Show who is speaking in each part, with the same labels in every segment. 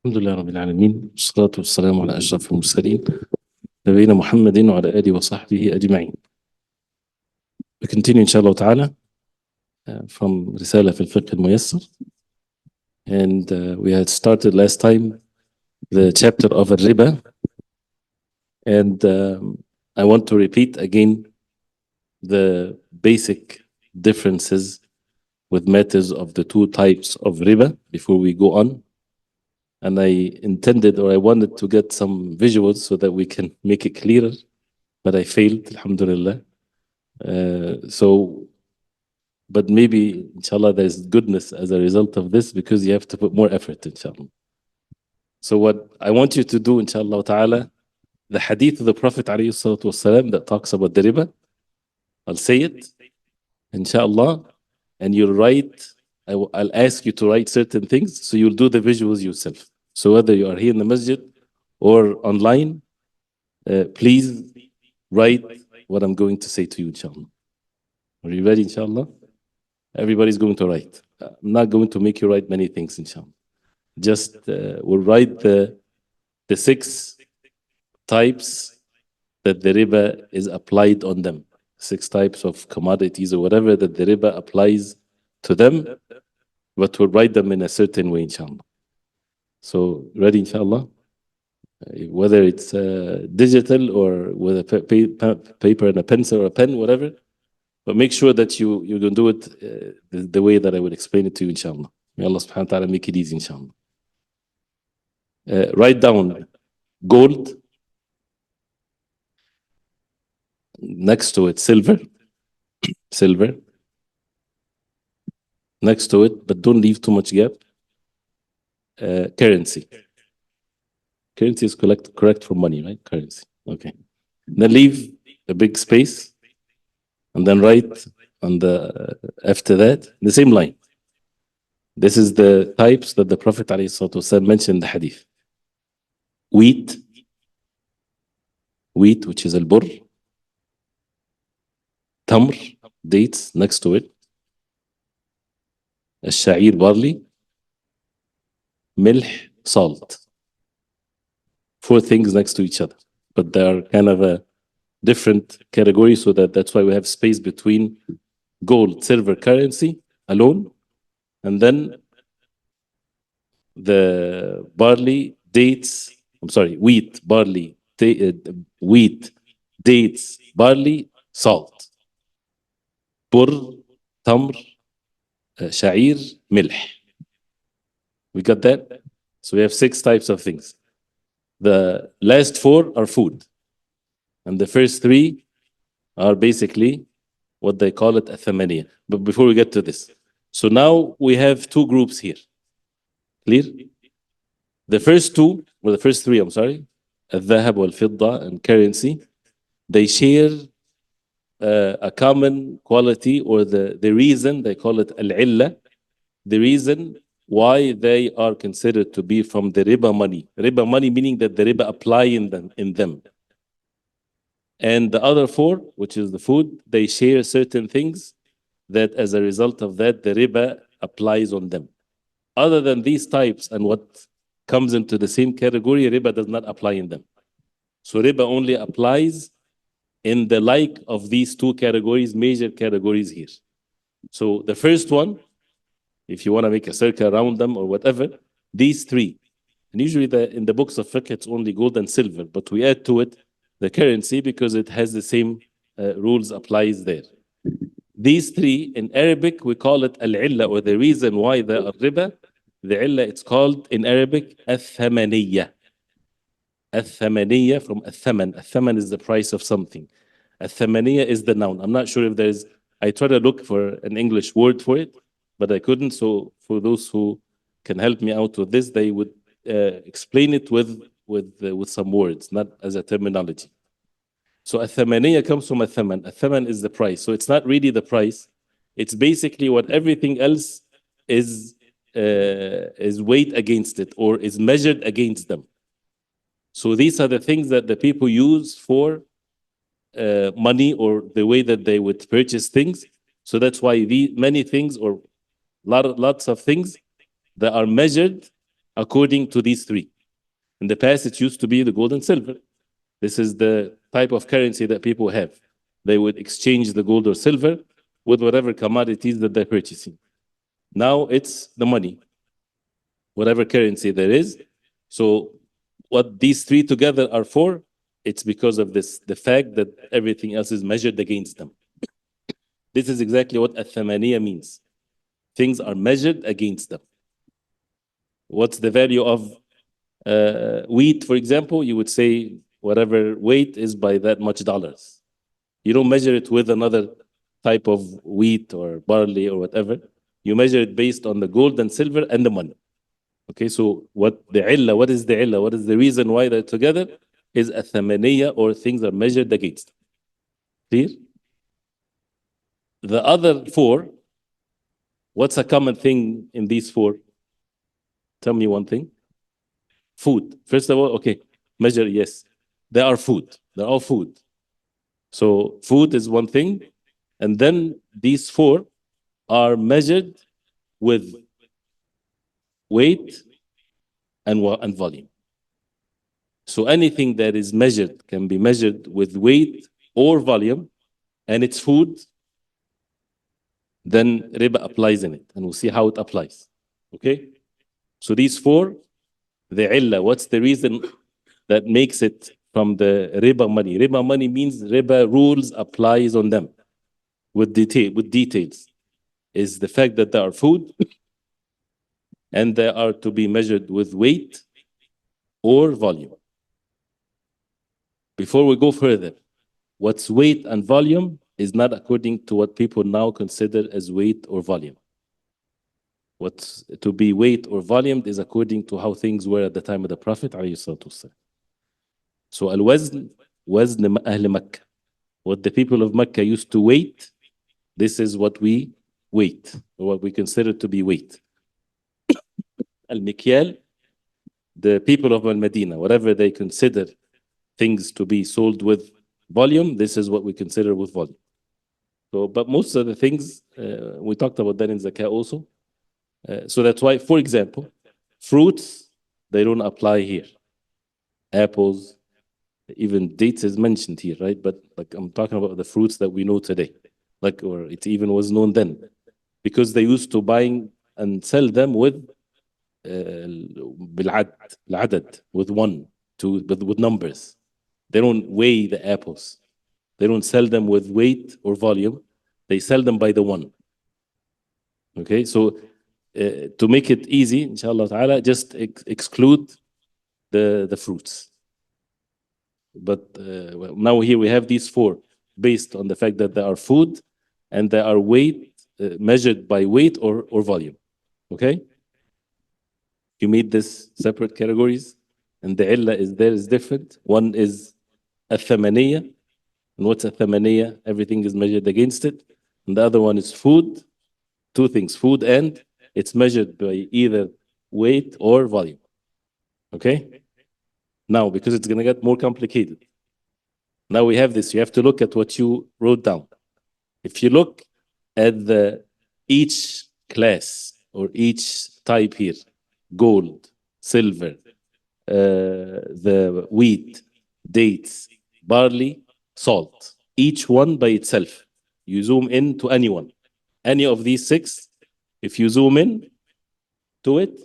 Speaker 1: الحمد لله رب العالمين والصلاة والسلام على أشرف المرسلين نبينا محمد وعلى آله وصحبه أجمعين. We continue inshallah ta'ala from رسالة في الفقه الميسر, and we had started last time the chapter of الربا, and I want to repeat again the basic differences with matters of the two types of riba before we go on. And I intended, or I wanted to get some visuals so that we can make it clearer, but I failed, alhamdulillah. But maybe, inshallah, there's goodness as a result of this, because you have to put more effort, inshallah. So what I want you to do, inshallah ta'ala, the hadith of the Prophet ﷺ that talks about the riba, I'll say it, inshallah, and you'll write, I'll ask you to write certain things, so you'll do the visuals yourself. So whether you are here in the masjid or online, please write what I'm going to say to you, inshallah. Are you ready, inshallah? Everybody's going to write. I'm not going to make you write many things, inshallah. Just we'll write the 6 types that the riba is applied on them. 6 types of commodities or whatever that the riba applies to them, but we'll write them in a certain way, inshallah. So, ready, inshallah? Whether it's digital or with a paper and a pencil or a pen, whatever, but make sure that you're going to do it the way that I would explain it to you, inshallah. May Allah subhanahu wa ta'ala make it easy, inshallah. Write down gold, next to it silver, next to it, but don't leave too much gap, currency. Currency is correct for money, right? Currency, okay. Then leave a big space, and then write on the after that the same line. This is the types that the Prophet ﷺ mentioned in the hadith. Wheat, which is al-burr. Tamr, dates, next to it. Al-sha'ir, barley. Milh, salt. 4 things next to each other, but they are kind of a different category, so that's why we have space between gold, silver, currency alone, and then the barley, dates, wheat, barley, wheat, dates, barley, salt. Burr, tamr, sha'ir, milh. We got that? So we have 6 types of things. The last 4 are food. And the first 3 are basically what they call it a-thamaniya. But before we get to this, so now we have 2 groups here. Clear? The first 2, or the first 3, al-dhahab wal-fidda and currency, they share a common quality, or the reason, they call it al-illa, the reason why they are considered to be from the riba money. Riba money meaning that the riba apply in them. And the other 4, which is the food, they share certain things that as a result of that, the riba applies on them. Other than these types and what comes into the same category, riba does not apply in them. So riba only applies in the like of these 2 categories, major categories here. So the first one, if you want to make a circle around them or whatever, these 3. And usually in the books of fiqh, it's only gold and silver, but we add to it the currency because it has the same rules applies there. These 3, in Arabic, we call it al-illa, or the reason why they are riba. The illa, it's called in Arabic, al-thamaniya. Al-thamaniya from al-thaman. Al-thaman is the price of something. Al-thamaniya is the noun. I'm not sure if there's, I tried to look for an English word for it, but I couldn't. So for those who can help me out with this, they would explain it with some words, not as a terminology. So al-thamaniya comes from al-thaman. Al-thaman is the price. So it's not really the price. It's basically what everything else is weighed against it, or is measured against them. So these are the things that the people use for money, or the way that they would purchase things. So that's why many things, or lots of things that are measured according to these three. In the past, it used to be the gold and silver. This is the type of currency that people have. They would exchange the gold or silver with whatever commodities that they're purchasing. Now it's the money, whatever currency there is. So what these three together are for, it's because of this, the fact that everything else is measured against them. This is exactly what الثمانية means. Things are measured against them. What's the value of wheat, for example? You would say whatever weight is by that much dollars. You don't measure it with another type of wheat or barley or whatever. You measure it based on the gold and silver and the money. Okay, so what is the illah? What is the reason why they're together? Is الثمانية, or things are measured against. Clear? The other four, what's a common thing in these four? Tell me one thing. Food. First of all, okay, measure, yes. They are food. They're all food. So food is one thing. And then these four are measured with weight and volume. So anything that is measured can be measured with weight or volume, and it's food, then riba applies in it. And we'll see how it applies. Okay? So these four, the illah, what's the reason that makes it from the riba money? Riba money means riba rules applies on them with details. Is the fact that they are food and they are to be measured with weight or volume. Before we go further, what's weight and volume is not according to what people now consider as weight or volume. What's to be weight or volume is according to how things were at the time of the Prophet ﷺ. So al-wazn, wazn Ahl Makkah. What the people of Mecca used to weight, this is what we weight, or what we consider to be weight. Al-mikyal, the people of Al-Madinah, whatever they consider things to be sold with volume, this is what we consider with volume. So, but most of the things, we talked about that in Zakah also. So that's why, for example, fruits, they don't apply here. Apples, even dates is mentioned here, right? But like I'm talking about the fruits that we know today, like, or it even was known then, because they used to buy and sell them with بالعدد, with one, two, with numbers. They don't weigh the apples. They don't sell them with weight or volume. They sell them by the one. Okay, so to make it easy, inshallah ta'ala, just exclude the fruits. But well, now here we have these four based on the fact that they are food and they are weight, measured by weight or volume. Okay? You made this separate categories, and the illah is there is different. One is الثمانية, and what's الثمانية? Everything is measured against it. And the other one is food. Two things, food, and it's measured by either weight or volume. Okay? Now, because it's going to get more complicated. Now we have this. You have to look at what you wrote down. If you look at each class or each type here, gold, silver, the wheat, dates, barley, salt, each one by itself. You zoom in to anyone. Any of these six, if you zoom in to it,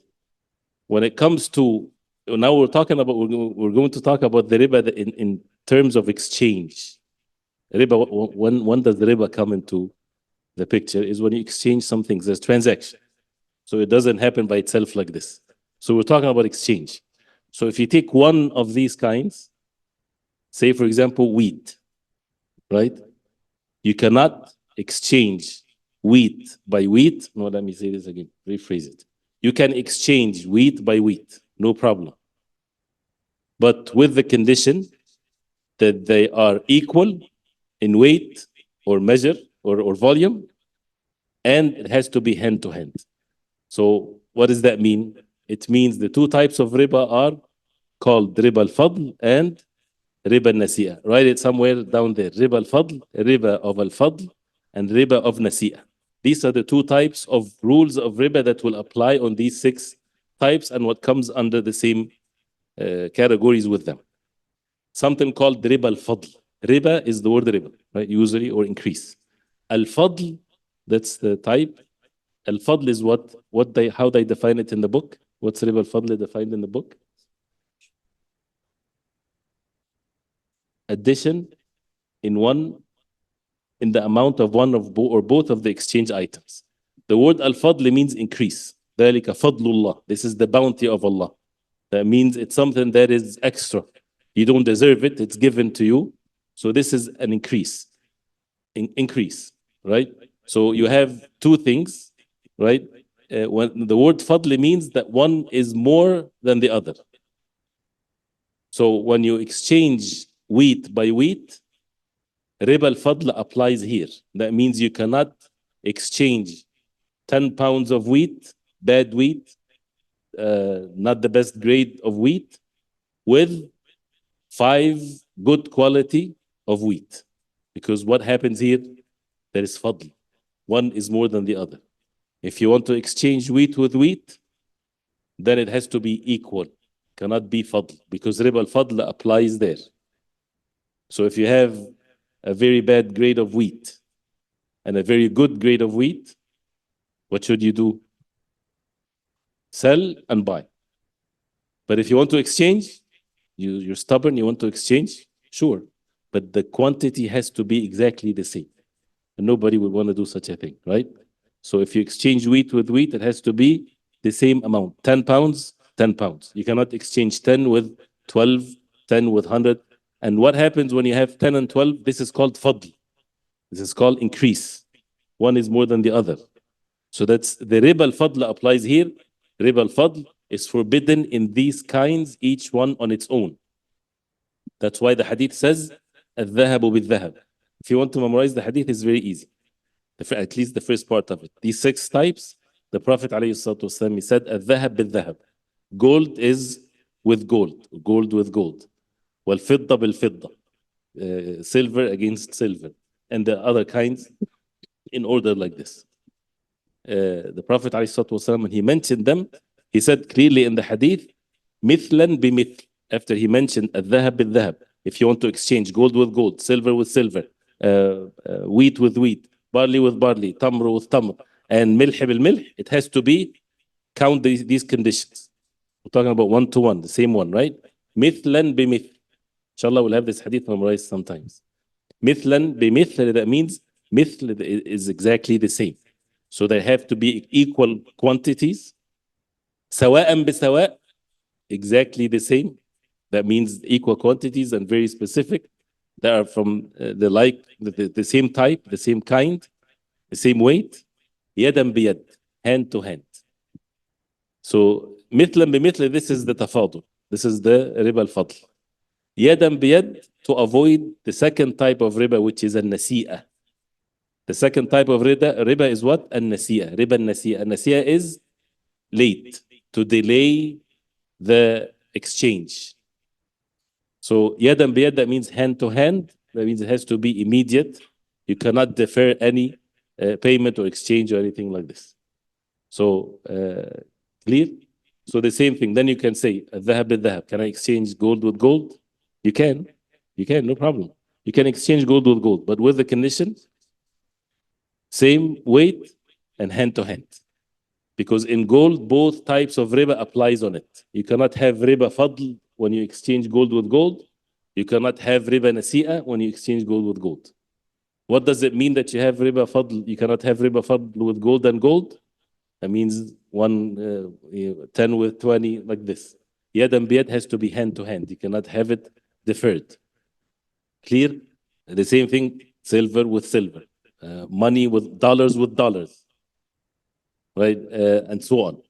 Speaker 1: when it comes to, now we're going to talk about the riba in terms of exchange. Riba, when does the riba come into the picture is when you exchange some things. There's transaction. So it doesn't happen by itself like this. So we're talking about exchange. So if you take one of these kinds, say for example, wheat, right? You cannot exchange wheat by wheat. No, let me say this again, rephrase it. You can exchange wheat by wheat, no problem. But with the condition that they are equal in weight or measure or volume, and it has to be hand to hand. So what does that mean? It means the two types of riba are called riba al-fadl and riba al-nasi'ah. Write it somewhere down there. Riba al-fadl, riba of al-fadl, and riba of nasi'ah. These are the two types of rules of riba that will apply on these six types and what comes under the same categories with them. Something called riba al-fadl. Riba is the word riba, right? Usually, or increase. Al-fadl, that's the type. Al-fadl is how they define it in the book. What's riba al-fadl defined in the book? Addition in the amount of one of or both of the exchange items. The word al-fadl means increase. ذلك فضل الله. This is the bounty of Allah. That means it's something that is extra. You don't deserve it. It's given to you. So this is an increase. Increase, right? So you have two things, right? When the word fadl means that one is more than the other. So when you exchange wheat by wheat, riba al-fadl applies here. That means you cannot exchange 10 pounds of wheat, bad wheat, not the best grade of wheat, with 5 good quality of wheat. Because what happens here, there is fadl. One is more than the other. If you want to exchange wheat with wheat, then it has to be equal. Cannot be fadl, because riba al-fadl applies there. So if you have a very bad grade of wheat and a very good grade of wheat, what should you do? Sell and buy. But if you want to exchange, you're stubborn, you want to exchange, sure. But the quantity has to be exactly the same. And nobody would want to do such a thing, right? So if you exchange wheat with wheat, it has to be the same amount. 10 pounds, 10 pounds. You cannot exchange 10 with 12, 10 with 100. And what happens when you have 10 and 12? This is called fadl. This is called increase. One is more than the other. So that's the riba al-fadl applies here. Riba al-fadl is forbidden in these kinds, each one on its own. That's why the hadith says, الذهب بالذهب. If you want to memorize the hadith, it's very easy. At least the first part of it. These 6 types, the Prophet ﷺ, he said, الذهب بالذهب. Gold is with gold, gold with gold. والفضة بالفضة. Silver against silver. And the other kinds in order like this. The Prophet ﷺ, when he mentioned them, he said clearly in the hadith, مثلا بمثل. After he mentioned الذهب بالذهب. If you want to exchange gold with gold, silver with silver, wheat with wheat, barley with barley, tamr with tamr, and milh bil-milh, it has to be, count these conditions. We're talking about 1 to 1, the same one, right? مثلا بمثل. Inshallah, we'll have this hadith memorized sometimes. مثلا بمثل, that means مثل is exactly the same. So they have to be equal quantities. سواء بسواء, exactly the same. That means equal quantities and very specific. They are from the same type, the same kind, the same weight. يدا بيد, hand to hand. So مثلا بمثل, this is the tafadul. This is the riba al-fadl. يدا بيد, to avoid the second type of riba, which is al-nasi'ah. The second type of riba is what? Al-nasi'ah. Riba al-nasi'ah. Al-nasi'ah is late, to delay the exchange. So yadan biyad, that means hand to hand. That means it has to be immediate. You cannot defer any payment or exchange or anything like this. So clear? So the same thing. Then you can say, الذهب بالذهب. Can I exchange gold with gold? You can. You can, no problem. You can exchange gold with gold, but with the condition, same weight and hand to hand. Because in gold, both types of riba applies on it. You cannot have riba fadl when you exchange gold with gold. You cannot have riba nasi'ah when you exchange gold with gold. What does it mean that you have riba fadl? You cannot have riba fadl with gold and gold. That means 10 with 20, like this. Yad and biyad has to be hand to hand. You cannot have it deferred. Clear? The same thing, silver with silver. Money with dollars, right? And so on.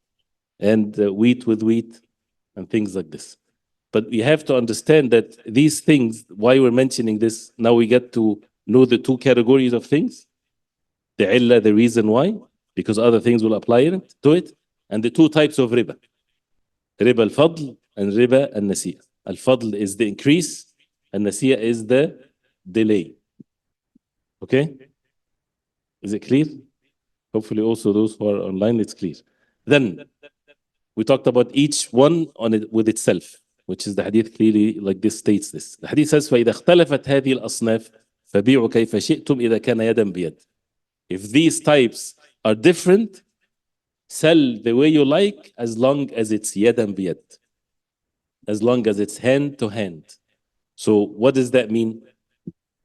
Speaker 1: And wheat with wheat and things like this. But we have to understand that these things, why we're mentioning this, now we get to know the 2 categories of things. The illah, the reason why, because other things will apply to it, and the 2 types of riba. Riba al-fadl and riba al-nasi'ah. Al-fadl is the increase, and nasi'ah is the delay. Okay? Is it clear? Hopefully also those who are online, it's clear. Then, We talked about each one on it with itself, which is the hadith clearly like this states this. The hadith says, فَإِذَا اخْتَلَفَتْ هذه الأصناف فَبِيعُوا كَيْفَ شِئْتُمْ إِذَا كَانَ يَدًا بِيَدٍ. If these types are different, sell the way you like as long as it's يدا بيد, as long as it's hand to hand. So what does that mean?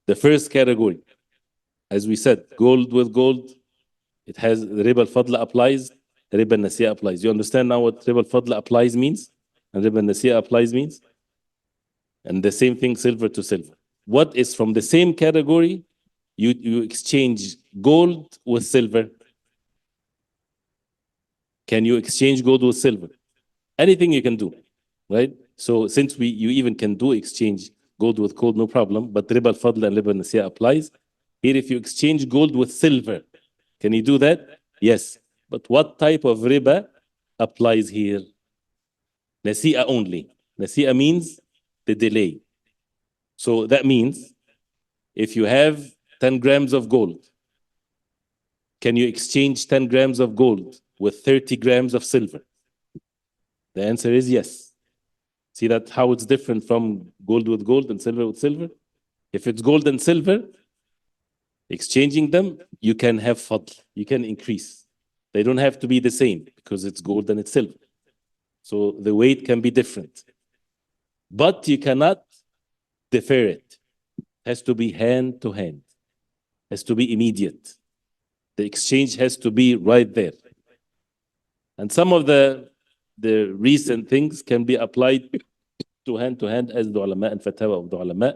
Speaker 1: The first category, as we said, gold with gold, it has riba al-fadl applies, riba al-nasiya applies. You understand now what riba al-fadl applies means and riba al-nasiya applies means? And the same thing, silver to silver. What is from the same category? You exchange gold with silver. Can you exchange gold with silver? Anything you can do, right? So since you even can do exchange gold with gold, no problem, but riba al-fadl and riba al-nasiya applies. Here, if you exchange gold with silver, can you do that? Yes. But what type of riba applies here? Nasi'a only. Nasi'a means the delay. So that means if you have 10 grams of gold, can you exchange 10 grams of gold with 30 grams of silver? The answer is yes. See that how it's different from gold with gold and silver with silver? If it's gold and silver, exchanging them, you can have fadl, you can increase. They don't have to be the same because it's gold and it's silver. So the weight can be different. But you cannot defer it. It has to be hand to hand. It has to be immediate. The exchange has to be right there. And some of the recent things can be applied to hand as the ulama and fatwa of the ulama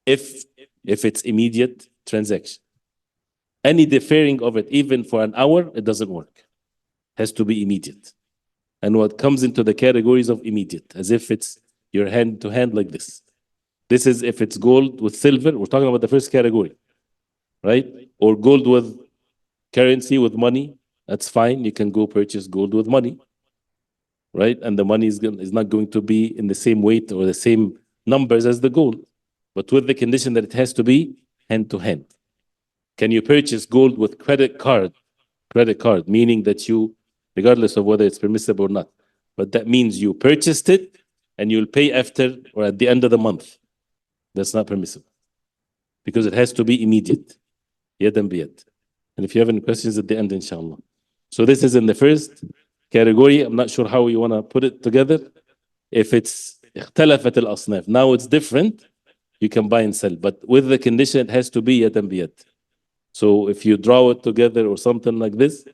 Speaker 1: if it's immediate transaction. Any deferring of it, even for an hour, it doesn't work. It has to be immediate. And what comes into the categories of immediate, as if it's your hand to hand like this. This is if it's gold with silver, we're talking about the first category, right? Or gold with currency, with money, that's fine. You can go purchase gold with money, right? And the money is not going to be in the same weight or the same numbers as the gold, but with the condition that it has to be hand to hand. Can you purchase gold with credit card? Credit card, meaning that you, regardless of whether it's permissible or not, but that means you purchased it and you'll pay after or at the end of the month. That's not permissible because it has to be immediate. Yadan biyad. And if you have any questions at the end, inshallah. So this is in the first category. I'm not sure how you want to put it together. If it's اختلفت الأصناف, now it's different, you can buy and sell. But with the condition, it has to be yadan biyad. So if you draw it together or something like this,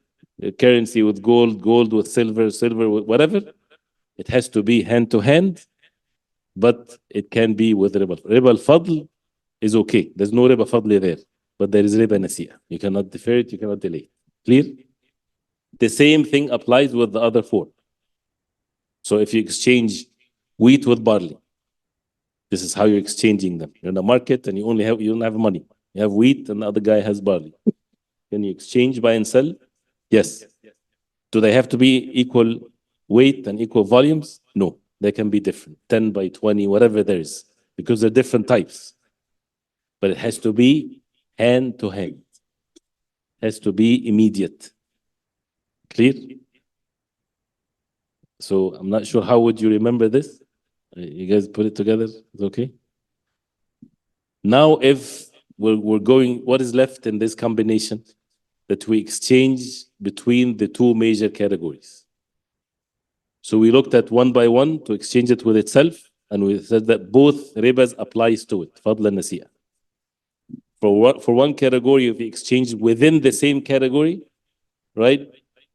Speaker 1: currency with gold, gold with silver, silver with whatever, it has to be hand to hand, but it can be with riba. Riba al-fadl is okay. There's no riba fadli there, but there is riba nasiya. You cannot defer it, you cannot delay it. Clear? The same thing applies with the other four. So if you exchange wheat with barley, this is how you're exchanging them. You're in the market and you don't have money. You have wheat and the other guy has barley. Can you exchange, buy and sell? Yes. Do they have to be equal weight and equal volumes? No, they can be different. 10 by 20, whatever there is, because they're different types. But it has to be hand to hand. It has to be immediate. Clear? So I'm not sure how would you remember this. You guys put it together? It's okay? Now if we're going, what is left in this combination? That we exchange between the two major categories. So we looked at one by one to exchange it with itself, and we said that both ribas applies to it, fadl and nasiya. For one category, if you exchange within the same category, right,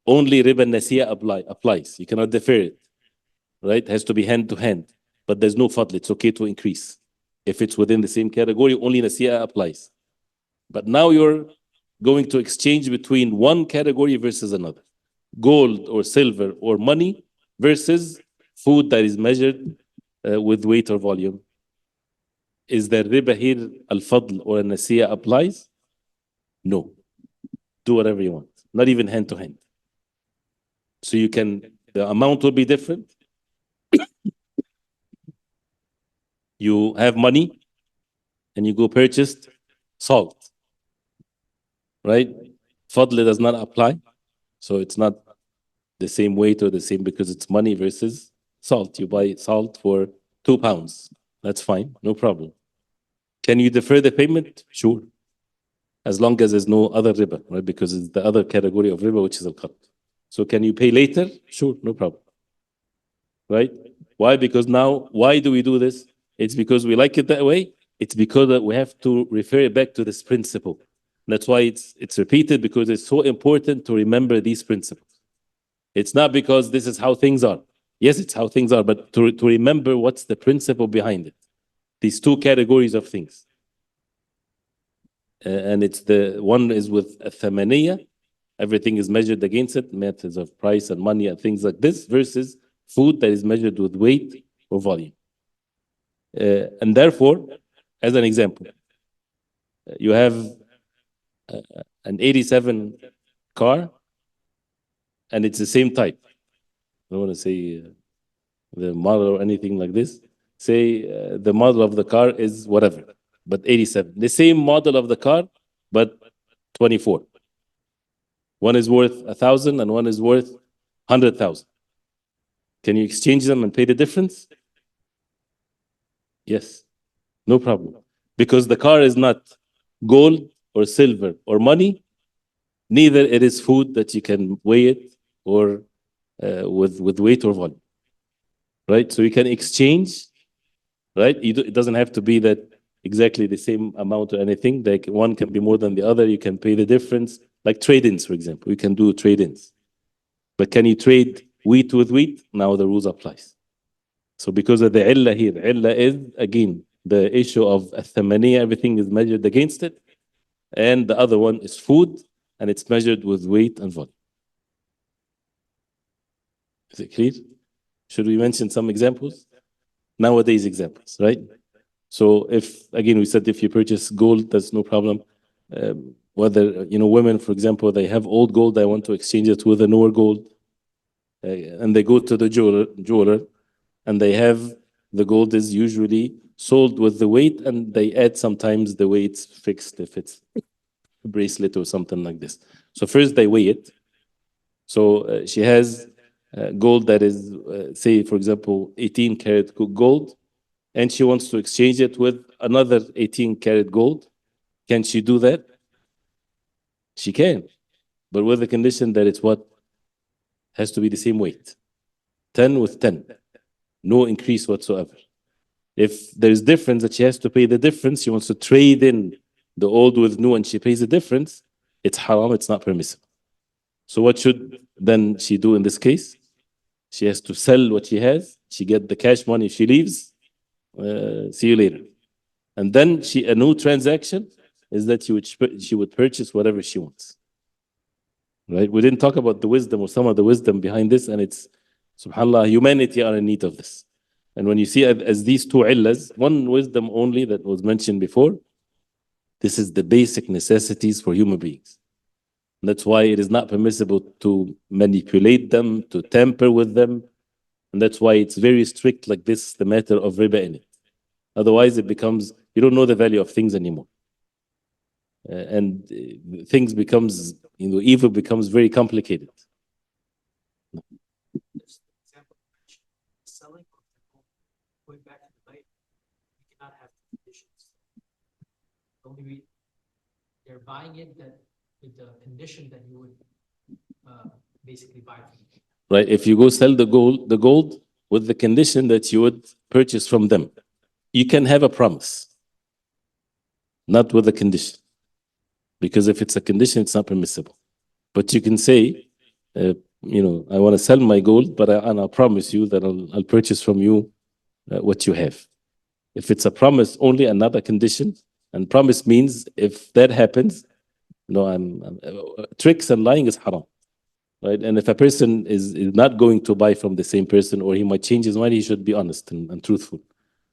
Speaker 1: only riba nasiya applies. You cannot defer it, right? It has to be hand to hand, but there's no fadl. It's okay to increase. If it's within the same category, only nasiya applies. But now you're going to exchange between one category versus another. Gold or silver or money versus food that is measured with weight or volume. Is there riba here, al-fadl or al-nasiya applies? No. Do whatever you want. Not even hand to hand. So the amount will be different. You have money and you go purchase salt. Right? Fadl does not apply. So it's not the same weight or the same, because it's money versus salt. You buy salt for 2 pounds. That's fine, no problem. Can you defer the payment? Sure. As long as there's no other riba, right? Because it's the other category of riba, which is al-qard. So can you pay later? Sure, no problem. Right? Why? Because now, why do we do this? It's because we like it that way. It's because that we have to refer it back to this principle. That's why it's repeated, because it's so important to remember these principles. It's not because this is how things are. Yes, it's how things are, but to remember what's the principle behind it. These two categories of things. And it's the one is with a thamaniya, everything is measured against it, methods of price and money and things like this, versus food that is measured with weight or volume. And therefore, as an example, you have an 87 car, and it's the same type. I don't want to say the model or anything like this. Say the model of the car is whatever, but 87. The same model of the car, but 24. One is worth 1,000 and one is worth 100,000. Can you exchange them and pay the difference? Yes, no problem. Because the car is not gold or silver or money, neither it is food that you can weigh it or with weight or volume. Right? So you can exchange, right? It doesn't have to be that exactly the same amount or anything. Like one can be more than the other. You can pay the difference. Like trade-ins, for example. You can do trade-ins. But can you trade wheat with wheat? Now the rules applies. So because of the illah here, illah is, again, the issue of thamaniya, everything is measured against it. And the other one is food, and it's measured with weight and volume. Is it clear? Should we mention some examples? Nowadays examples, right? So if, again, we said if you purchase gold, that's no problem. Whether, women, for example, they have old gold, they want to exchange it with a newer gold. And they go to the jeweler, and they have the gold is usually sold with the weight, and they add sometimes the weight's fixed if it's a bracelet or something like this. So first they weigh it. So she has gold that is, say, for example, 18 karat gold, and she wants to exchange it with another 18 karat gold. Can she do that? She can, but with the condition that it's what? Has to be the same weight. 10 with 10. No increase whatsoever. If there's difference that she has to pay the difference, she wants to trade in the old with new and she pays the difference, it's haram, it's not permissible. So what should then she do in this case? She has to sell what she has. She get the cash money. She leaves. See you later. And then a new transaction is that she would purchase whatever she wants. Right? We didn't talk about the wisdom or some of the wisdom behind this, and it's, subhanAllah, humanity are in need of this. And when you see as these two illas, one wisdom only that was mentioned before, this is the basic necessities for human beings. And that's why it is not permissible to manipulate them, to tamper with them. And that's why it's very strict like this, the matter of riba in it. Otherwise, it becomes, you don't know the value of things anymore. And things becomes, evil becomes very complicated.
Speaker 2: Selling, going back to the night, you cannot have conditions. Only they're buying it that with the condition that you would basically buy from them.
Speaker 1: Right? If you go sell the gold with the condition that you would purchase from them, you can have a promise, not with a condition. Because if it's a condition, it's not permissible. But you can say, I want to sell my gold, but I'll promise you that I'll purchase from you what you have. If it's a promise only, another condition, and promise means if that happens, tricks and lying is haram. Right? And if a person is not going to buy from the same person, or he might change his mind, he should be honest and truthful.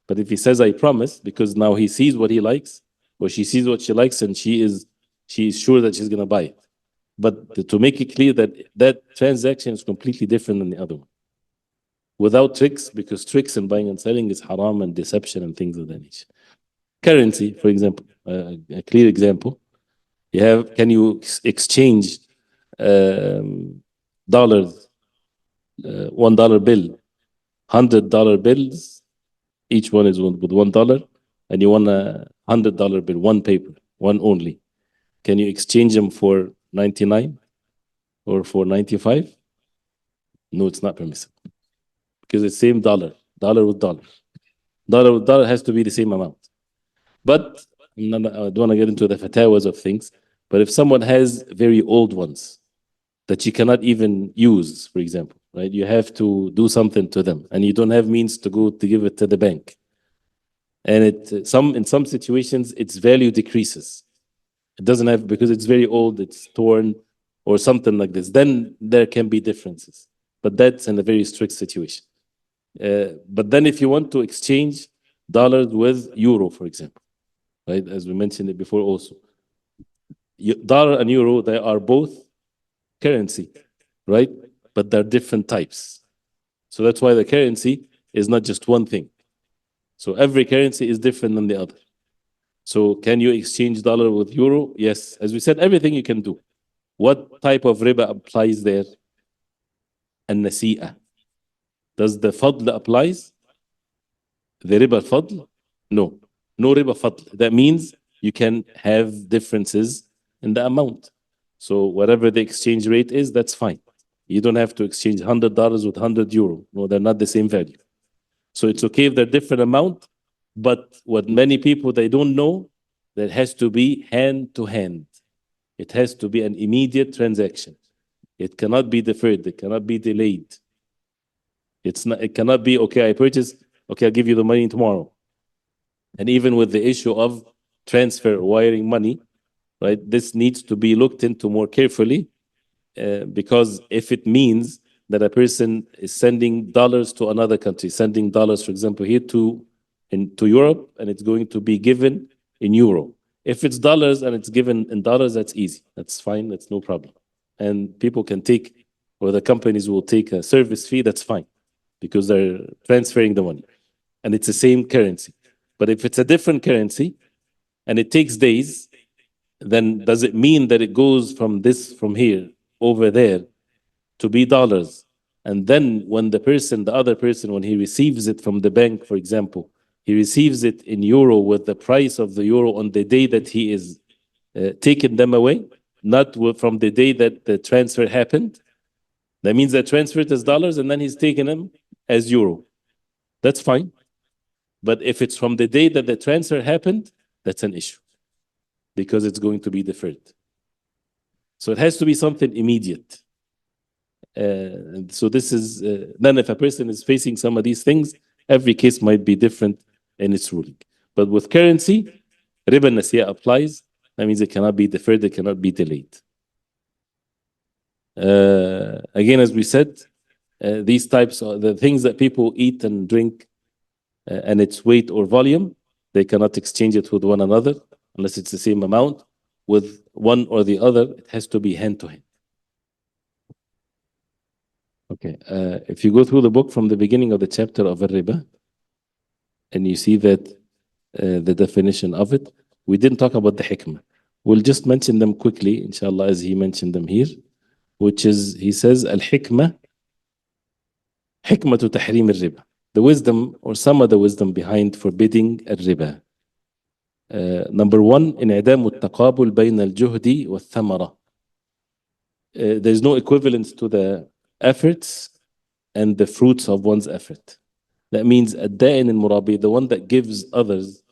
Speaker 1: But if he says, I promise, because now he sees what he likes, or she sees what she likes, and she is sure that she's going to buy it. But to make it clear that transaction is completely different than the other one. Without tricks, because tricks in buying and selling is haram and deception and things of that nature. Currency, for example, a clear example. Can you exchange dollars $1 bill, $100 bills, each one is with $1, and you want a $100 bill, one paper, one only. Can you exchange them for 99 or for 95? No, it's not permissible because it's same dollar, dollar with dollar. Dollar with dollar has to be the same amount. But I don't want to get into the fatawas of things. But if someone has very old ones that you cannot even use, for example, right? You have to do something to them, and you don't have means to go to give it to the bank. And in some situations its value decreases. It doesn't have because it's very old, it's torn, or something like this. Then there can be differences, but that's in a very strict situation. But then if you want to exchange dollars with euro, for example, right, as we mentioned it before also, dollar and euro, they are both currency, right? But they're different types. So that's why the currency is not just one thing. So every currency is different than the other. So can you exchange dollar with euro? Yes. As we said, everything you can do. What type of riba applies there? النسيئة. Does the fadl applies? The riba fadl? No. No riba fadl. That means you can have differences in the amount. So whatever the exchange rate is, that's fine. You don't have to exchange $100 with 100 euro. No, they're not the same value. So it's okay if they're different amount, but what many people, they don't know, that has to be hand to hand. It has to be an immediate transaction. It cannot be deferred. It cannot be delayed. It cannot be, okay, I purchase, okay, I'll give you the money tomorrow. And even with the issue of transfer, wiring money, right, this needs to be looked into more carefully, because if it means that a person is sending dollars to another country, sending dollars, for example, here to Europe, and it's going to be given in euro. If it's dollars and it's given in dollars, that's easy. That's fine. That's no problem. And people can take, or the companies will take a service fee. That's fine, because they're transferring the money, and it's the same currency. But if it's a different currency and it takes days, then does it mean that it goes from here over there to be dollars? And then when the other person, when he receives it from the bank, for example, he receives it in euro with the price of the euro on the day that he is taking them away, not from the day that the transfer happened. That means that transferred as dollars and then he's taking them as euro. That's fine. But if it's from the day that the transfer happened, that's an issue, because it's going to be deferred. So it has to be something immediate. So this is, then if a person is facing some of these things, every case might be different in its ruling. But with currency, riba nasiya applies. That means it cannot be deferred, it cannot be delayed. Again, as we said, these types are the things that people eat and drink, and its weight or volume, they cannot exchange it with one another unless it's the same amount. With one or the other, it has to be hand to hand. Okay, if you go through the book from the beginning of the chapter of riba, and you see that the definition of it, we didn't talk about the hikmah. We'll just mention them quickly, inshallah, as he mentioned them here, which is, he says, al-hikmah, hikmatu tahrim al-riba. The wisdom, or some of the wisdom behind forbidding al-riba. Number one, انعدام التقابل بين الجهد والثمرة. There's no equivalence to the efforts and the fruits of one's effort. That means الدائن المرابي, the one that gives others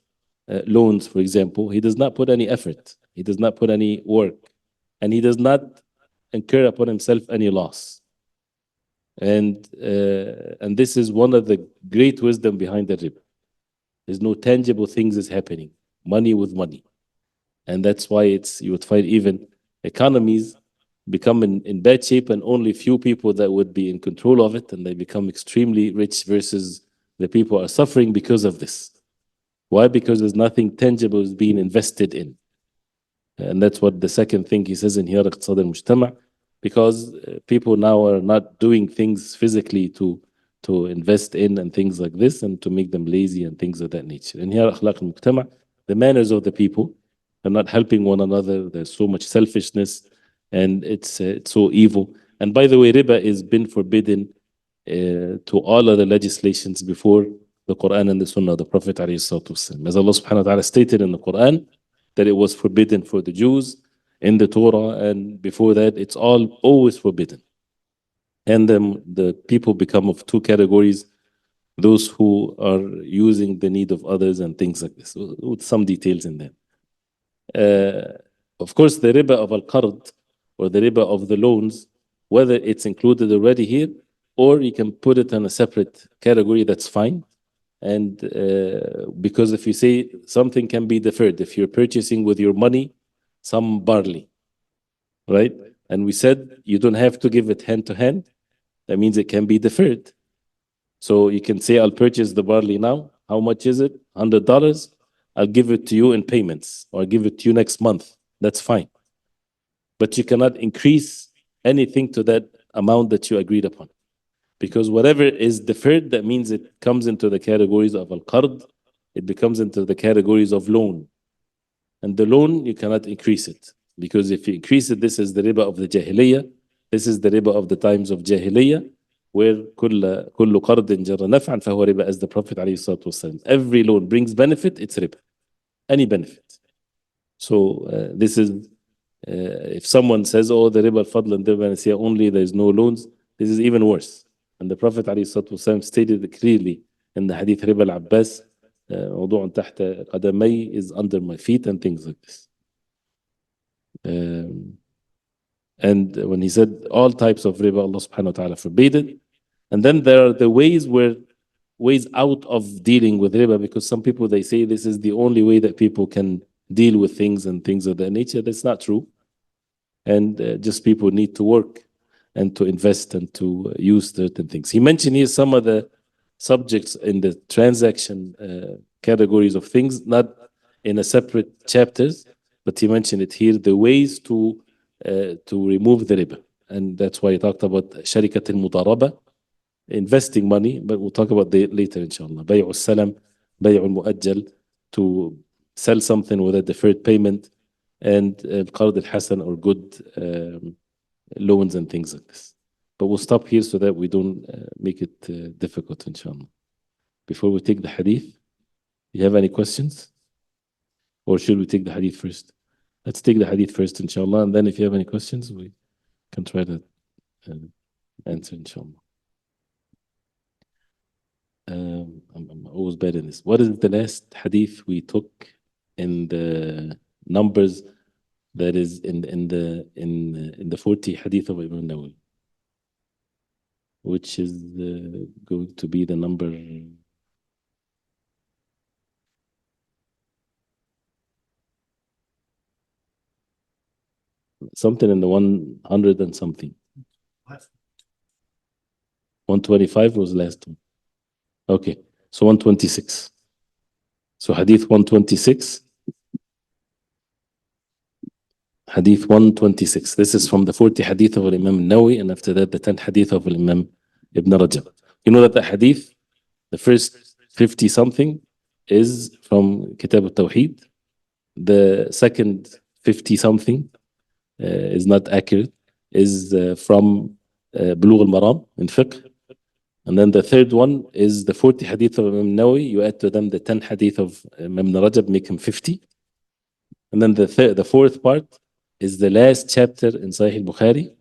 Speaker 1: loans, for example, he does not put any effort, he does not put any work, and he does not incur upon himself any loss. And this is one of the great wisdom behind the riba. There's no tangible things is happening, money with money. And that's why you would find even economies become in bad shape, and only few people that would be in control of it, and they become extremely rich versus the people are suffering because of this. Why? Because there's nothing tangible is being invested in. And that's what the second thing he says in here, اقتصاد المجتمع, because people now are not doing things physically to invest in and things like this, and to make them lazy and things of that nature. And here, أخلاق المجتمع, the manners of the people, they're not helping one another. There's so much selfishness, and it's so evil. And by the way, riba has been forbidden to all other legislations before the Quran and the Sunnah of the Prophet ﷺ. As Allah subhanahu wa ta'ala stated in the Quran that it was forbidden for the Jews in the Torah, and before that it's all always forbidden. And then the people become of two categories: those who are using the need of others and things like this, with some details in there. Of course, the riba of al-qard, or the riba of the loans, whether it's included already here or you can put it in a separate category, that's fine. And because if you say something can be deferred, if you're purchasing with your money some barley, right? And we said you don't have to give it hand to hand. That means it can be deferred. So you can say, I'll purchase the barley now. How much is it? $100. I'll give it to you in payments, or I'll give it to you next month. That's fine. But you cannot increase anything to that amount that you agreed upon. Because whatever is deferred, that means it comes into the categories of al-qard. It becomes into the categories of loan. And the loan, you cannot increase it. Because if you increase it, this is the riba of the jahiliyyah. This is the riba of the times of jahiliyyah, where كل قرض جر نفعا فهو ربا, as the Prophet عليه الصلاة والسلام. Every loan brings benefit, it's riba. Any benefit. So this is, if someone says, oh, the riba al-fadl and the riba al-nasiya only, there's no loans, this is even worse. And the Prophet عليه الصلاة والسلام stated it clearly in the hadith riba al-Abbas, موضوع تحت قدمي, is under my feet, and things like this. And when he said all types of riba, Allah subhanahu wa ta'ala forbade it. And then there are the ways out of dealing with riba, because some people, they say this is the only way that people can deal with things and things of that nature. That's not true. And just people need to work and to invest and to use certain things. He mentioned here some of the subjects in the transaction categories of things, not in a separate chapters, but he mentioned it here, the ways to remove the riba. And that's why he talked about sharikat al-mudaraba, investing money, but we'll talk about that later, inshallah. Bay'u al-salam, bay'u al-mu'ajjal, to sell something with a deferred payment, and qard al-hasan, or good loans and things like this. But we'll stop here so that we don't make it difficult, inshallah. Before we take the hadith, you have any questions? Or should we take the hadith first? Let's take the hadith first, inshallah, and then if you have any questions, we can try to answer, inshallah. I'm always bad in this. What is the last hadith we took in the numbers that is in the 40 hadith of Imam Nawawi, which is going to be the number something in the 100 and something. 125 was last one. Okay, so 126. So hadith 126. Hadith 126. This is from the 40 hadith of Imam Nawawi, and after that the 10 hadith of Imam Ibn Rajab. You know that the hadith, the first 50 something is from Kitab al-Tawheed. The second 50 something is not accurate, is from Bulugh al-Maram in Fiqh. And then the third one is the 40 hadith of Imam Nawawi. You add to them the 10 hadith of Imam Rajab, make him 50. And then the fourth part is the last chapter in Sahih al-Bukhari,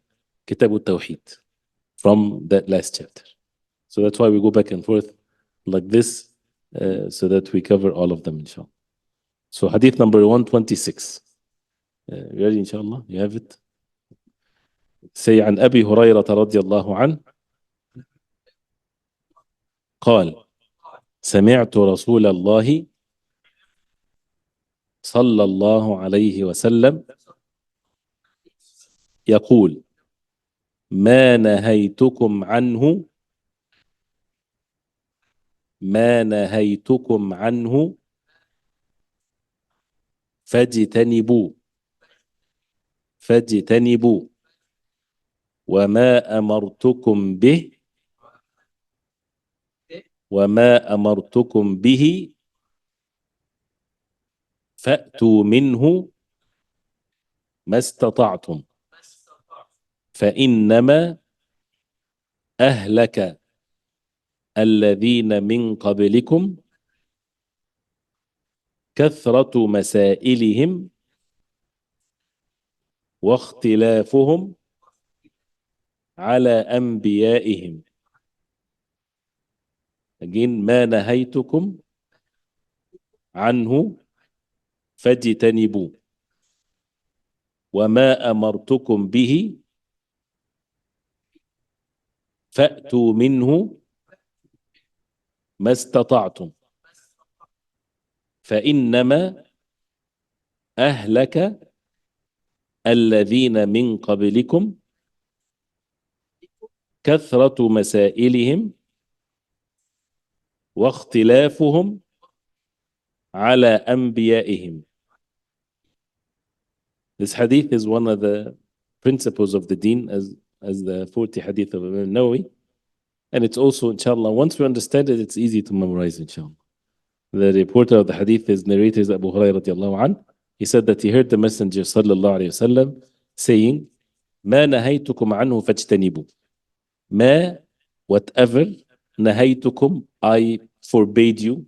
Speaker 1: Kitab al-Tawheed, from that last chapter. So that's why we go back and forth like this, so that we cover all of them, inshallah. So hadith number 126. Ready, inshallah? You have it? Say, عن أبي هريرة رضي الله عنه قال سمعت رسول الله صلى الله عليه وسلم يقول ما نهيتكم عنه فاجتنبوا وما أمرتكم به فأتوا منه ما استطعتم فإنما أهلك الذين من قبلكم كثرة مسائلهم واختلافهم على أنبيائهم. Again, ما نهيتكم عنه فاجتنبوا وما أمرتكم به فأتوا منه ما استطعتم فإنما أهلك الذين من قبلكم كثرة مسائلهم واختلافهم على أنبيائهم. This hadith is one of the principles of the deen as the 40 hadith of Imam Nawawi. And it's also, inshallah, once we understand it, it's easy to memorize, inshallah. The reporter of the hadith is narrated Abu Hurairah radiallahu anh. He said that he heard the Messenger sallallahu alayhi wasallam saying, ما نهيتكم عنه فاجتنبوا. ما, whatever, نهيتكم, I forbade you.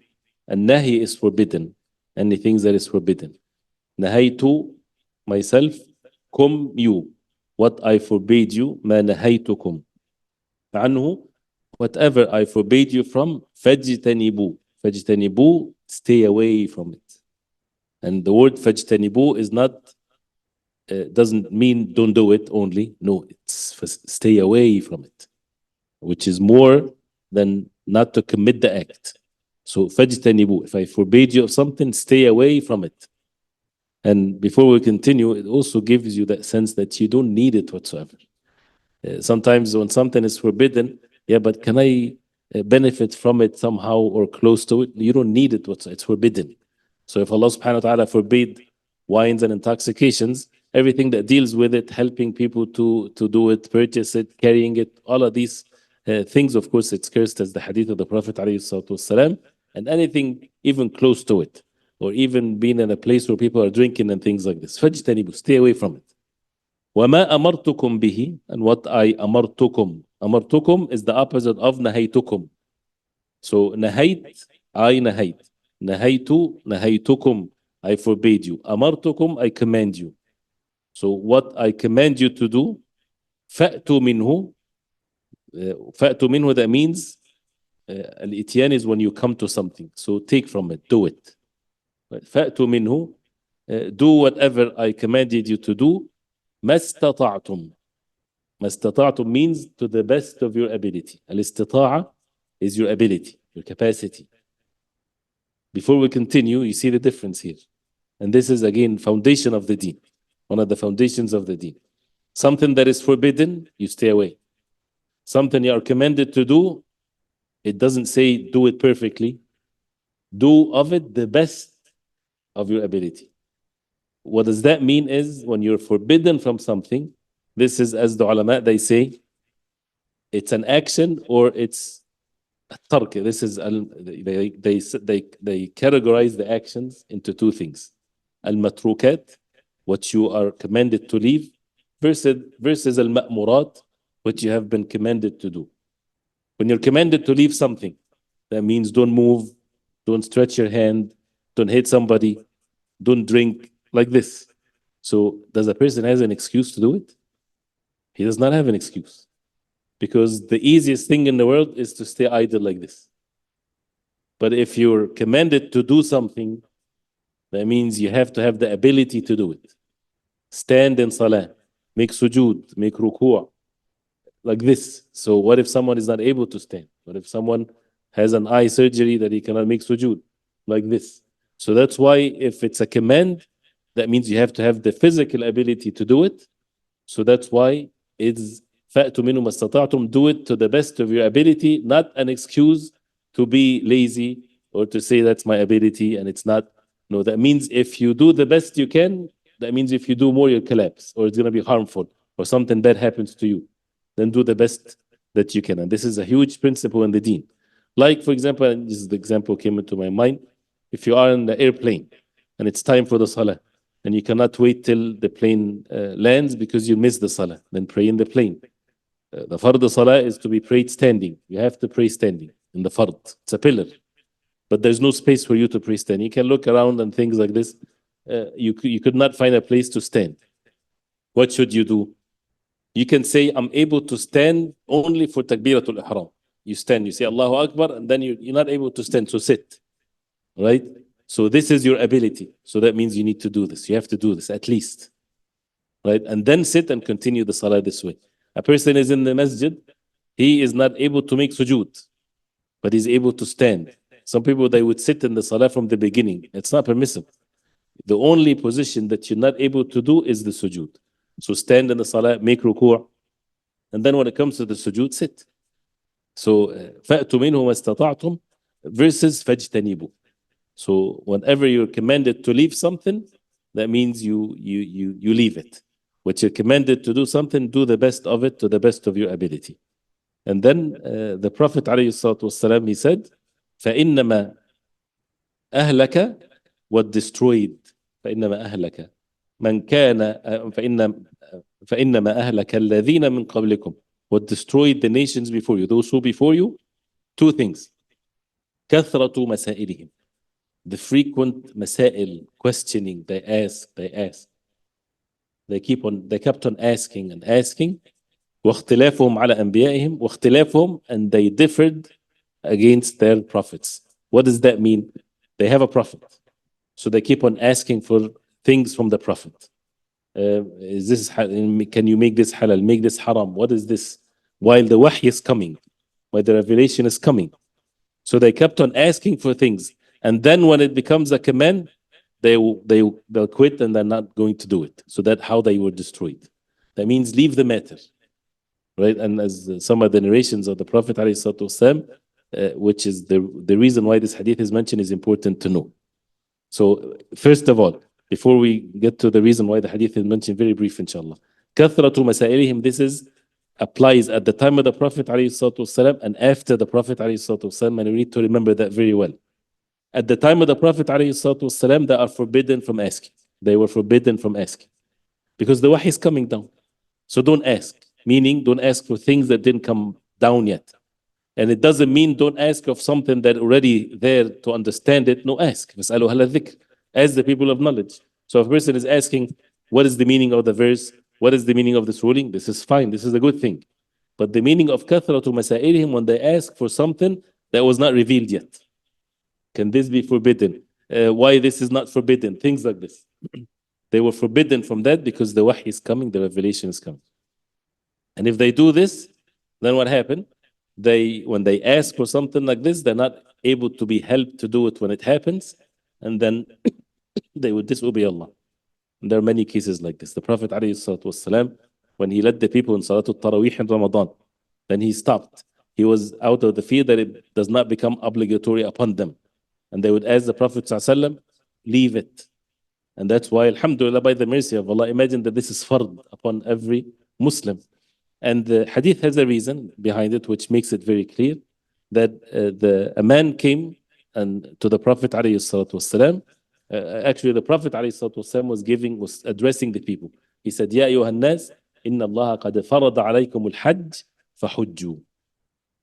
Speaker 1: And nahi is forbidden. Anything that is forbidden. نهيت, myself, kum, you. What I forbade you, ما نهيتكم عنه, whatever I forbade you from, فاجتنبوا. فاجتنبوا, stay away from it. And the word فاجتنبوا is not, doesn't mean don't do it only. No, it's stay away from it, which is more than not to commit the act. So فاجتنبوا, if I forbade you of something, stay away from it. And before we continue, it also gives you that sense that you don't need it whatsoever. Sometimes when something is forbidden, yeah, but can I benefit from it somehow or close to it? You don't need it whatsoever. It's forbidden. So if Allah subhanahu wa ta'ala forbade wines and intoxications, everything that deals with it, helping people to do it, purchase it, carrying it, all of these things, of course, it's cursed as the hadith of the Prophet ﷺ, and anything even close to it, or even being in a place where people are drinking and things like this. فَاجْتَنِبُوا, stay away from it. وَمَا أَمَرْتُكُمْ بِهِ, and what I أَمَرْتُكُمْ. أَمَرْتُكُمْ is the opposite of نَهَيْتُكُمْ. So نَهَيْت, I نَهَيْت. نَهَيْتُ, نَهَيْتُكُمْ, I forbade you. أَمَرْتُكُمْ, I command you. So what I command you to do, فَأْتُوا مِنْهُ. فَأْتُوا مِنْهُ, that means al-ityan is when you come to something. So take from it, do it. فَأْتُوا مِنْهُ, do whatever I commanded you to do. مَا اسْتَطَعْتُمْ. مَا اسْتَطَعْتُمْ means to the best of your ability. Al-istita'a is your ability, your capacity. Before we continue, you see the difference here. And this is again foundation of the deen. One of the foundations of the deen. Something that is forbidden, you stay away. Something you are commanded to do, it doesn't say do it perfectly. Do of it the best of your ability. What does that mean is when you're forbidden from something, this is, as the ulama, they say, it's an action or it's a tark. This is, they categorize the actions into two things. Al-matrukat, what you are commanded to leave, versus al-ma'murat, what you have been commanded to do. When you're commanded to leave something, that means don't move, don't stretch your hand, don't hit somebody, don't drink, like this. So does a person have an excuse to do it? He does not have an excuse. Because the easiest thing in the world is to stay idle like this. But if you're commanded to do something, that means you have to have the ability to do it. Stand in salah, make sujood, make ruku', like this. So what if someone is not able to stand? What if someone has an eye surgery that he cannot make sujood? Like this. So that's why if it's a command, that means you have to have the physical ability to do it. So that's why it's فَأْتُوا مِنْهُ مَا اسْتَطَعْتُمْ, do it to the best of your ability, not an excuse to be lazy or to say that's my ability and it's not. No, that means if you do the best you can, that means if you do more, you'll collapse or it's going to be harmful or something bad happens to you. Then do the best that you can. And this is a huge principle in the deen. Like, for example, and this is the example came into my mind, if you are in the airplane and it's time for the salah, and you cannot wait till the plane lands because you miss the salah, then pray in the plane. The fard salah is to be prayed standing. You have to pray standing. in the fard. It's a pillar. But there's no space for you to pray stand. You can look around and things like this. You could not find a place to stand. What should you do? You can say, I'm able to stand only for takbiratul ihram. You stand, you say Allahu Akbar, and then you're not able to stand, so sit. Right? So this is your ability. So that means you need to do this. You have to do this at least. Right? And then sit and continue the salah this way. A person is in the masjid, he is not able to make sujood, but he's able to stand. Some people, they would sit in the salah from the beginning. It's not permissible. The only position that you're not able to do is the sujood. So stand in the salah, make ruku', and then when it comes to the sujood, sit. So فَأْتُوا مِنْهُ مَا اسْتَطَعْتُمْ versus فَاجْتَنِبُوا. So whenever you're commanded to leave something, that means you leave it. What you're commanded to do something, do the best of it to the best of your ability. And then the Prophet ﷺ, he said, فَإِنَّمَا أَهْلَكَ what destroyed فإنما أهلك من كان فإنما أهلك الذين من قبلكم what destroyed the nations before you, those who before you, two things. كثرة مسائلهم, the frequent masail, questioning, they ask. They kept on asking and asking. واختلافهم على أنبيائهم واختلافهم, and they differed against their prophets. What does that mean? They have a prophet, so they keep on asking for things from the prophet. Is this, can you make this halal, make this haram? What is this? While the wahy is coming, while the revelation is coming. So they kept on asking for things. And then when it becomes a command, they'll quit and they're not going to do it. So that's how they were destroyed. That means leave the matter. Right? And as some of the narrations of the Prophet ﷺ, which is the reason why this hadith is mentioned, is important to know. So first of all, before we get to the reason why the hadith is mentioned, very brief inshallah. كثرة مسائلهم, this applies at the time of the Prophet ﷺ and after the Prophet ﷺ, and we need to remember that very well. At the time of the Prophet ﷺ, they are forbidden from asking. They were forbidden from asking because the wahy is coming down. So don't ask, meaning don't ask for things that didn't come down yet. And it doesn't mean don't ask of something that already there to understand it. No, ask. فَاسْأَلُوا أَهْلَ الذِّكْرِ, as the people of knowledge. So if a person is asking, what is the meaning of the verse? What is the meaning of this ruling? This is fine. This is a good thing. But the meaning of كَثْرَةُ مَسَائِلِهِمْ, when they ask for something that was not revealed yet. Can this be forbidden? Why this is not forbidden? Things like this. They were forbidden from that because the wahy is coming, the revelation is coming. And if they do this, then what happened? When they ask for something like this, they're not able to be helped to do it when it happens, and then they would disobey Allah. And there are many cases like this. The Prophet ﷺ, when he led the people in Salatul Taraweeh in Ramadan, then he stopped. He was out of the fear that it does not become obligatory upon them. And they would ask the Prophet ﷺ, leave it. And that's why, alhamdulillah, by the mercy of Allah, imagine that this is fard upon every Muslim. And the hadith has a reason behind it, which makes it very clear that a man came and to the Prophet ﷺ. Actually, the Prophet ﷺ was addressing the people. He said, "Ya ayyuhan nas, inna Allah qad farada alaykum al-hajj fahujju."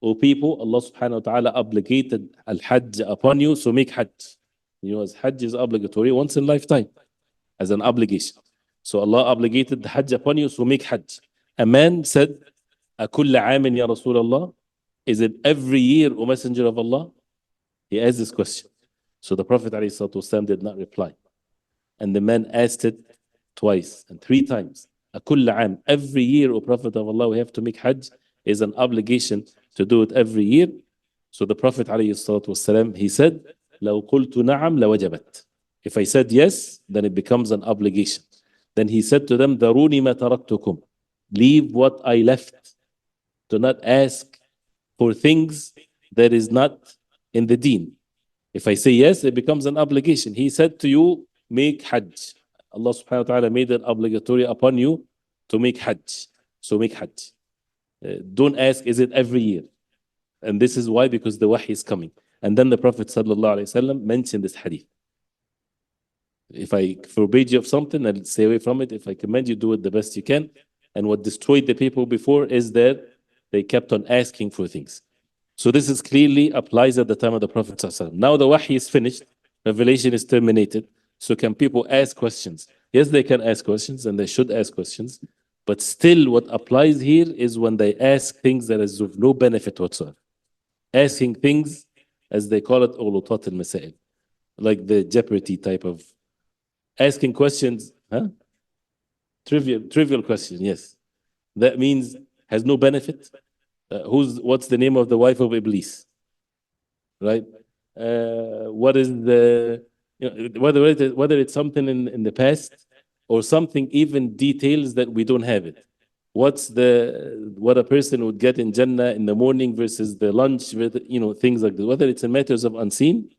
Speaker 1: O people, Allah subhanahu wa ta'ala obligated al-hajj upon you, so make hajj. You know, as hajj is obligatory once in lifetime, as an obligation. So Allah obligated the hajj upon you, so make hajj. A man said, أَكُلَّ عَامٍ يَا رَسُولَ اللَّهِ, is it every year, O Messenger of Allah? He asked this question. So the Prophet ﷺ did not reply. And the man asked it twice and three times. أَكُلَّ عَامٍ, every year, O Prophet of Allah, we have to make hajj, is an obligation to do it every year. So the Prophet ﷺ, he said, لَوْ قُلْتُ نَعَمْ لَوَجَبَتْ. If I said yes, then it becomes an obligation. Then he said to them, دَرُونِ مَا تَرَكْتُكُمْ, leave what I left. Do not ask for things that is not in the deen. If I say yes, it becomes an obligation. He said to you, make hajj. Allah subhanahu wa ta'ala made it obligatory upon you to make hajj. So make hajj. Don't ask, is it every year? And this is why, because the wahy is coming. And then the Prophet sallallahu alaihi wasallam mentioned this hadith. If I forbade you of something, I'll stay away from it. If I command you, do it the best you can. And what destroyed the people before is that they kept on asking for things. So this is clearly applies at the time of the Prophet ﷺ. Now the wahy is finished, revelation is terminated. So can people ask questions? Yes, they can ask questions and they should ask questions. But still what applies here is when they ask things that is of no benefit whatsoever. Asking things, as they call it, أغلوطات المسائل, like the Jeopardy type of asking questions, huh? Trivial question, yes. That means has no benefit. What's the name of the wife of Iblis? Right? What is the, whether it's something in the past or something even details that we don't have it. What a person would get in Jannah in the morning versus the lunch, things like that. Whether it's in matters of unseen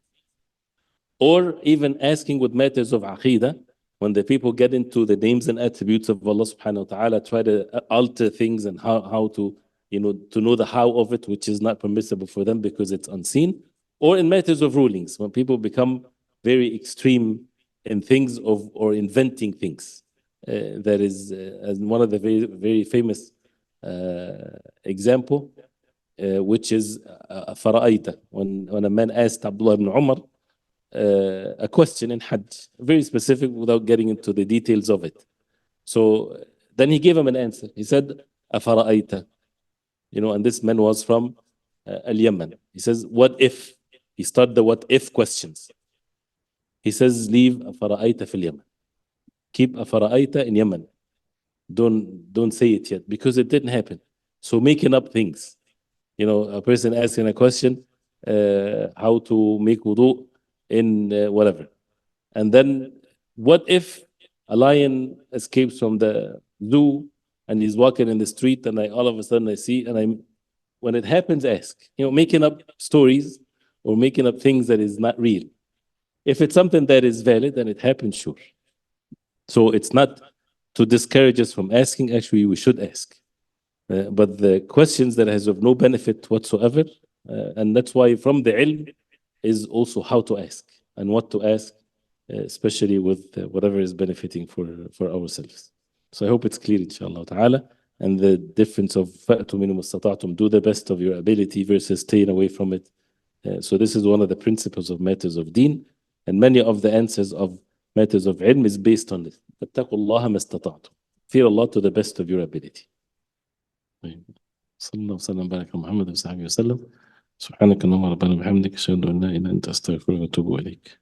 Speaker 1: or even asking with matters of aqidah, when the people get into the names and attributes of Allah subhanahu wa ta'ala, try to alter things and how to, to know the how of it, which is not permissible for them because it's unseen, or in matters of rulings, when people become very extreme in things of or inventing things. That is, as one of the very, very famous example, which is Fara'aita, when a man asked Abdullah ibn Umar a question in Hajj, very specific without getting into the details of it. So then he gave him an answer. He said, Afara'aita, and this man was from Al-Yemen. He says, what if? He started the what if questions. He says, leave Afara'aita fil Yemen. Keep Afara'aita in Yemen. Don't say it yet because it didn't happen. So making up things. A person asking a question, how to make wudu in whatever. And then what if a lion escapes from the zoo and he's walking in the street and all of a sudden I see, and when it happens, ask. Making up stories or making up things that is not real. If it's something that is valid and it happens, sure. So it's not to discourage us from asking. Actually, we should ask. But the questions that has of no benefit whatsoever, and that's why from the ilm is also how to ask and what to ask, especially with whatever is benefiting for ourselves. So I hope it's clear, inshallah ta'ala, and the difference of فَأْتُوا مِنْهُ مَسْتَطَعْتُمْ, do the best of your ability versus staying away from it. So this is one of the principles of matters of deen, and many of the answers of matters of ilm is based on this. فَاتَّقُوا اللَّهَ مَا اسْتَطَعْتُمْ, fear Allah to the best of your ability. صلى الله وسلم وبارك على محمد وصحبه وسلم. سبحانك اللهم ربنا وبحمدك أشهد أن لا إله إلا أنت أستغفرك وأتوب إليك.